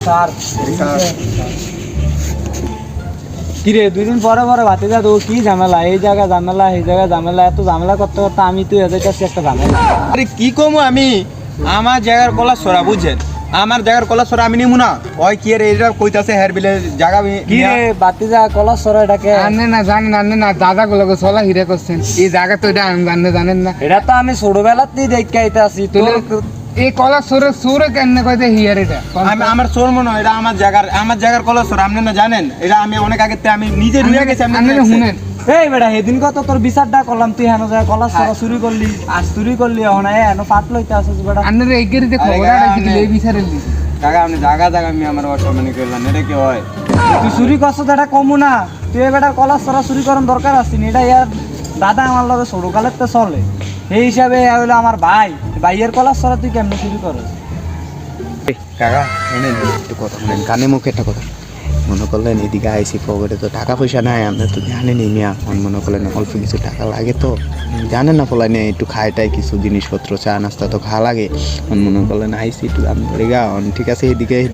Sir কি রে 2 দিন পরে পরে ভাতিজা তো কি ঝামেলা, এই জায়গা ঝামেলা এই জায়গা ঝামেলা, এত ঝামেলা করতে করতে আমি তো এদের কাছে একটা ঝামেলা। আরে কি কমু আমি, আমার জায়গার কলা সরা বুঝছেন, আমার জায়গার কলা সরা আমি নিমু না। ওই কি রে এটা কইতাছে হের বিলে জায়গা কি রে ভাতিজা কলা সরা এটাকে আনে না জানেন, আনে না দাদা গুলোকে চলা হিরে করছেন এই জায়গা তো এটা জানেন না। এটা তো আমি ছোটবেলাতেই দেখতে আইতে আসি তো। এই কলা সরে সরে কেন কইতে হিয়ার এটা আমি আমার সোর মনে হয় এটা আমার জায়গার কলা সরা আপনি না জানেন, এটা আমি অনেক আগে আমি নিজে রুইয়া গেছি। আপনি শুনেন এই বেটা সেদিন কত তোর বিচারটা করলাম, তুই হেন যায় কলা সরা চুরি করলি, আজ চুরি করলি এখন হেন পাট লইতে আসিস বেটা। আন্নের এই গেরিতে খবরটা দিলে এই বিচারের দি জায়গা আপনি জায়গা আমি আমার অসম্মানি করলেন, এটা কি হয়? তুই চুরি করছ তো এটা কমু না, তুই বেটা কলা সরা চুরি করার দরকার আছে নি, এটা ইয়ার দাদা আমার লগে ছোটকালের তো চলে, এই হিসাবে হইলো আমার ভাইয়ের কলা সরা তুই কেমনে চুরি করস? কাকা শুনেন একটু কথা শুনেন, কানে মুখে একটা কথা। মনে করলেন এদিকে আইসি পকেটে তো টাকা পয়সা নাই, আমরা তো জানেনই মিয়া। মনে করলেন অল্প কিছু টাকা লাগে তো জানেন না, ফলাই নেই একটু খায়টাই কিছু জিনিসপত্র চা নাস্তা তো খাওয়া লাগে। মনে করলেন আইসি একটু দাম পড়ে গা, ঠিক আছে এদিকে